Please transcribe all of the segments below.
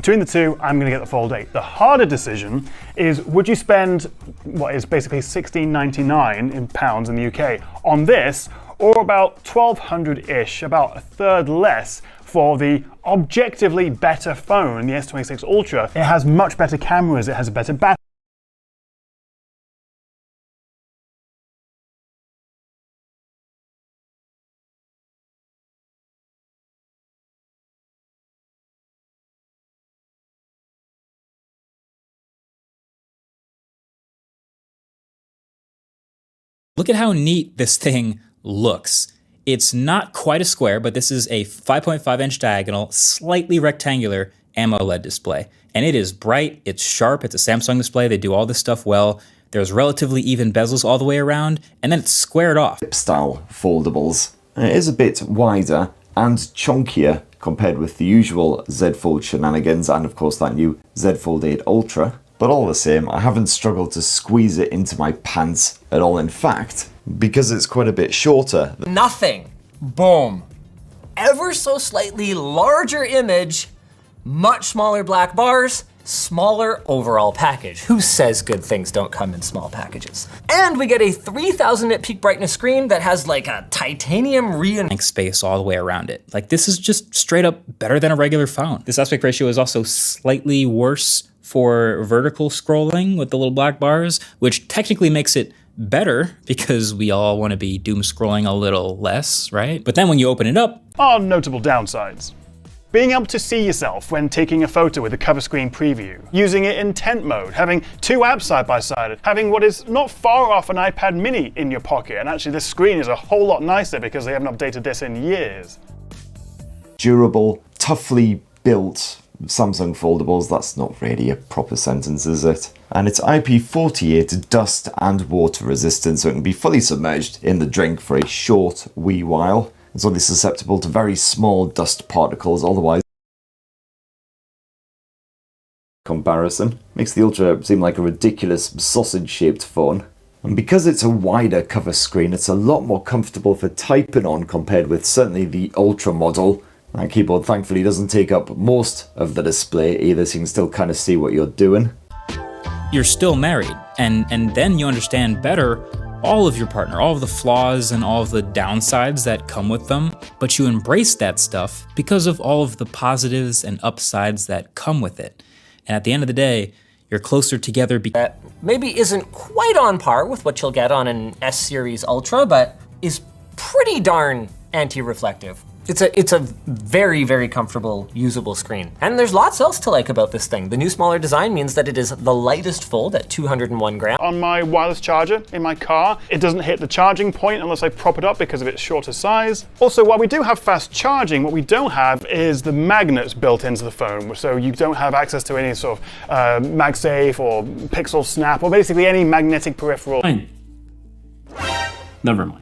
Between the two, I'm going to get the Fold 8. The harder decision is, would you spend what is basically £16.99 in pounds in the UK on this, or about 1,200-ish, about a third less, for the objectively better phone, the S26 Ultra? It has much better cameras, it has a better battery. Look at how neat this thing looks. It's not quite a square, but this is a 5.5-inch diagonal, slightly rectangular AMOLED display. And it is bright, it's sharp, it's a Samsung display, they do all this stuff well. There's relatively even bezels all the way around, and then it's squared off. Style foldables. It is a bit wider and chunkier compared with the usual Z Fold shenanigans, and of course that new Z Fold 8 Ultra. But all the same, I haven't struggled to squeeze it into my pants at all. In fact, because it's quite a bit shorter. Nothing. Boom. Ever so slightly larger image, much smaller black bars, smaller overall package. Who says good things don't come in small packages? And we get a 3000 nit peak brightness screen that has like a titanium blank space all the way around it. Like, this is just straight up better than a regular phone. This aspect ratio is also slightly worse for vertical scrolling with the little black bars, which technically makes it better because we all want to be doom scrolling a little less, right? But then when you open it up, are notable downsides. Being able to see yourself when taking a photo with a cover screen preview, using it in tent mode, having two apps side by side, having what is not far off an iPad mini in your pocket, and actually this screen is a whole lot nicer because they haven't updated this in years. Durable, toughly built Samsung foldables, that's not really a proper sentence, is it? And it's IP48 dust and water resistant, so it can be fully submerged in the drink for a short wee while. It's only susceptible to very small dust particles, otherwise comparison. Makes the Ultra seem like a ridiculous sausage-shaped phone. And because it's a wider cover screen, it's a lot more comfortable for typing on compared with certainly the Ultra model. That keyboard thankfully doesn't take up most of the display either, so you can still kind of see what you're doing. You're still married, and then you understand better all of your partner, all of the flaws and all of the downsides that come with them, but you embrace that stuff because of all of the positives and upsides that come with it. And at the end of the day, you're closer together because that maybe isn't quite on par with what you'll get on an S Series Ultra, but is pretty darn anti-reflective. It's a very, very comfortable, usable screen. And there's lots else to like about this thing. The new smaller design means that it is the lightest fold at 201 grams. On my wireless charger in my car, it doesn't hit the charging point unless I prop it up because of its shorter size. Also, while we do have fast charging, what we don't have is the magnets built into the phone. So you don't have access to any sort of MagSafe or Pixel Snap or basically any magnetic peripheral. Fine. Never mind.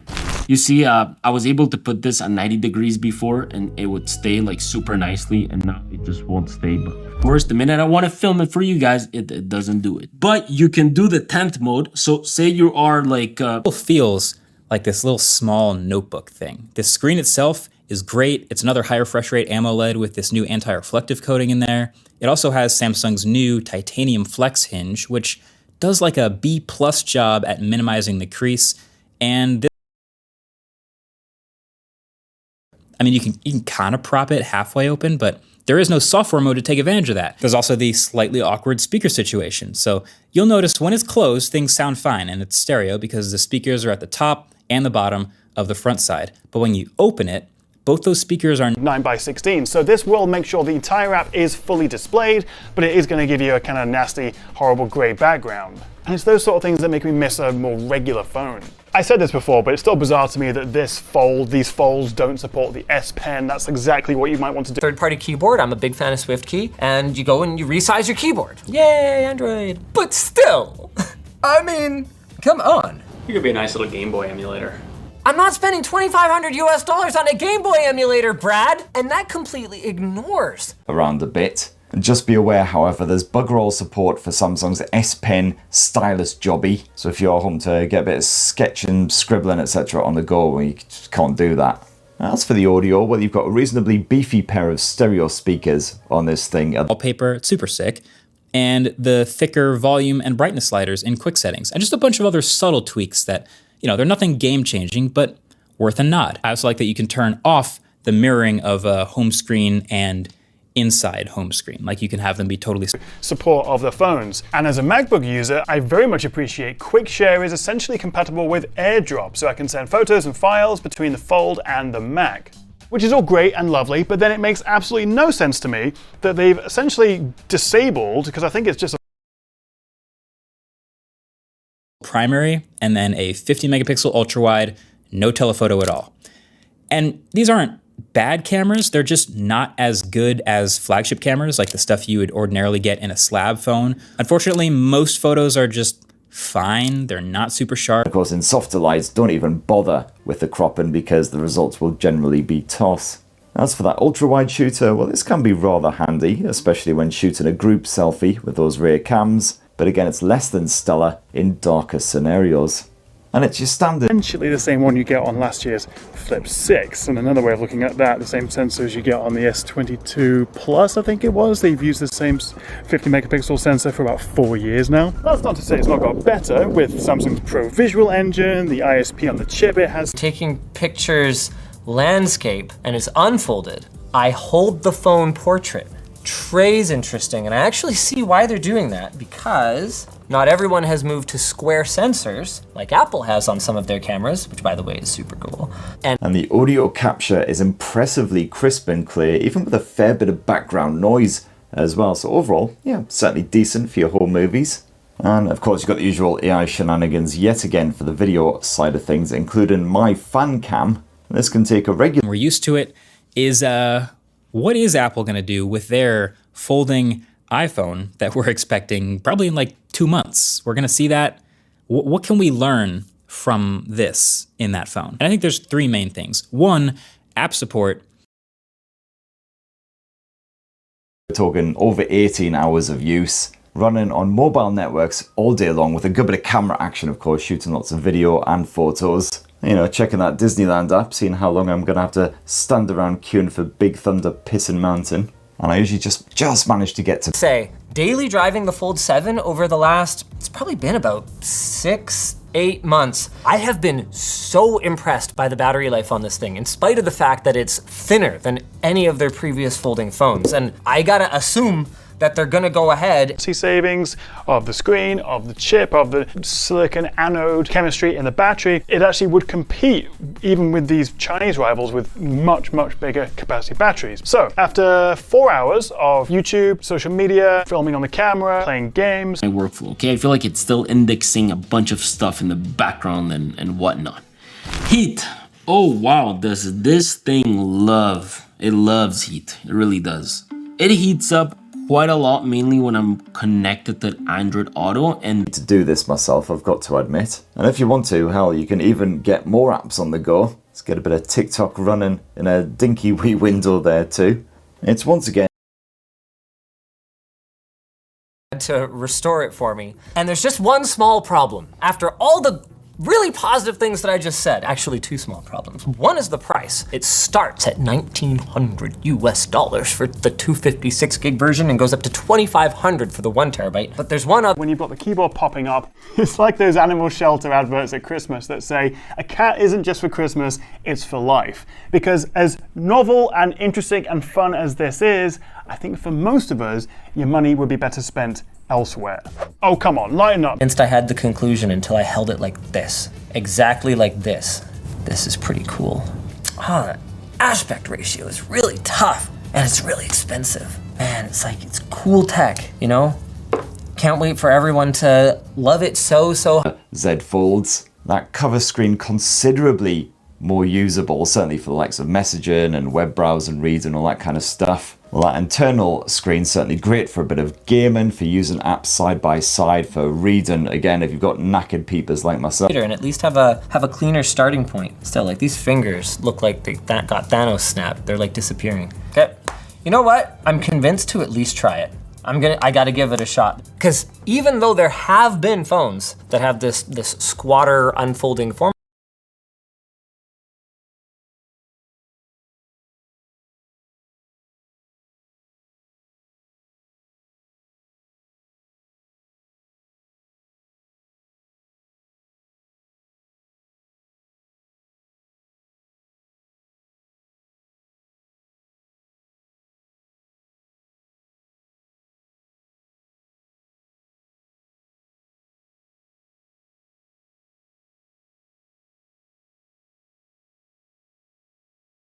You see, I was able to put this at 90 degrees before and it would stay like super nicely, and now it just won't stay. But of course, the minute I want to film it for you guys, it doesn't do it. But you can do the tent mode. So say you are like... It feels like this little small notebook thing. The screen itself is great. It's another high refresh rate AMOLED with this new anti-reflective coating in there. It also has Samsung's new titanium flex hinge, which does like a B+ job at minimizing the crease. And I mean, you can kind of prop it halfway open, but there is no software mode to take advantage of that. There's also the slightly awkward speaker situation. So you'll notice when it's closed, things sound fine, and it's stereo because the speakers are at the top and the bottom of the front side. But when you open it, both those speakers are 9:16. So this will make sure the entire app is fully displayed, but it is going to give you a kind of nasty, horrible gray background. And it's those sort of things that make me miss a more regular phone. I said this before, but it's still bizarre to me that these folds don't support the S Pen. That's exactly what you might want to do. Third-party keyboard, I'm a big fan of SwiftKey, and you go and you resize your keyboard. Yay, Android. But still, I mean, come on. You could be a nice little Game Boy emulator. I'm not spending $2,500 on a Game Boy emulator, Brad, and that completely ignores around a bit. And just be aware, however, there's bugger all support for Samsung's S Pen stylus jobby. So if you're home to get a bit of sketching, scribbling, etc. on the go, well, you just can't do that. As for the audio, well, you've got a reasonably beefy pair of stereo speakers on this thing. Wallpaper, it's super sick. And the thicker volume and brightness sliders in quick settings. And just a bunch of other subtle tweaks that, you know, they're nothing game-changing, but worth a nod. I also like that you can turn off the mirroring of a home screen and inside home screen. Like you can have them be totally support of the phones. And as a MacBook user, I very much appreciate Quick Share is essentially compatible with AirDrop, so I can send photos and files between the Fold and the Mac. Which is all great and lovely, but then it makes absolutely no sense to me that they've essentially disabled, because I think it's just a primary and then a 50 megapixel ultra wide, no telephoto at all. And these aren't bad cameras, they're just not as good as flagship cameras, like the stuff you would ordinarily get in a slab phone. Unfortunately, most photos are just fine, they're not super sharp. Of course, in softer lights, don't even bother with the cropping because the results will generally be toss. As for that ultra-wide shooter, well, this can be rather handy, especially when shooting a group selfie with those rear cams, but again, it's less than stellar in darker scenarios. And it's your standard. Essentially the same one you get on last year's Flip 6, and another way of looking at that, the same sensors you get on the S22 Plus, I think it was. They've used the same 50 megapixel sensor for about 4 years now. That's not to say it's not got better with Samsung's Pro Visual Engine, the ISP on the chip it has. Taking pictures landscape and it's unfolded. I hold the phone portrait. Tray's interesting, and I actually see why they're doing that, because not everyone has moved to square sensors like Apple has on some of their cameras, which by the way is super cool. And the audio capture is impressively crisp and clear, even with a fair bit of background noise as well. So overall, yeah, certainly decent for your home movies. And of course, you've got the usual AI shenanigans yet again for the video side of things, including my fan cam. This can take a regular... We're used to it. Is what is Apple going to do with their folding iPhone that we're expecting probably in like 2 months? We're going to see that. What can we learn from this in that phone? And I think there's 3 main things. 1, app support. We're talking over 18 hours of use, running on mobile networks all day long with a good bit of camera action, of course, shooting lots of video and photos. You know, checking that Disneyland app, seeing how long I'm going to have to stand around queuing for Big Thunder Pissin' Mountain. And I usually just manage to get to... Say, daily driving the Fold 7 over the last, it's probably been about 6-8 months. I have been so impressed by the battery life on this thing, in spite of the fact that it's thinner than any of their previous folding phones. And I gotta assume that they're gonna go ahead. Savings of the screen, of the chip, of the silicon anode chemistry in the battery. It actually would compete even with these Chinese rivals with much, much bigger capacity batteries. So after 4 hours of YouTube, social media, filming on the camera, playing games. My workflow, okay? I feel like it's still indexing a bunch of stuff in the background and whatnot. Heat. Oh wow, does this thing love? It loves heat, it really does. It heats up quite a lot, mainly when I'm connected to Android Auto. And to do this myself, I've got to admit. And if you want to, hell, you can even get more apps on the go. Let's get a bit of TikTok running in a dinky wee window there too. It's once again to restore it for me. And there's just one small problem. After all the really positive things that I just said, actually 2 small problems. One is the price. It starts at $1,900 US for the 256 gig version and goes up to $2,500 for the 1 terabyte. But there's one other. When you've got the keyboard popping up, it's like those animal shelter adverts at Christmas that say, a cat isn't just for Christmas, it's for life. Because as novel and interesting and fun as this is, I think for most of us, your money would be better spent elsewhere. Oh, come on, lighten up. I had the conclusion until I held it like this. Exactly like this. This is pretty cool. The aspect ratio is really tough and it's really expensive. Man, it's like, it's cool tech, you know? Can't wait for everyone to love it so. Z Folds. That cover screen considerably more usable, certainly for the likes of messaging and web browse and read and all that kind of stuff. Well, that internal screen's certainly great for a bit of gaming, for using apps side by side, for reading, again, if you've got knackered peepers like myself. And at least have a cleaner starting point. Still, like, these fingers look like they got Thanos snapped. They're like disappearing. Okay, you know what? I'm convinced to at least try it. I gotta give it a shot. Because even though there have been phones that have this squatter unfolding form,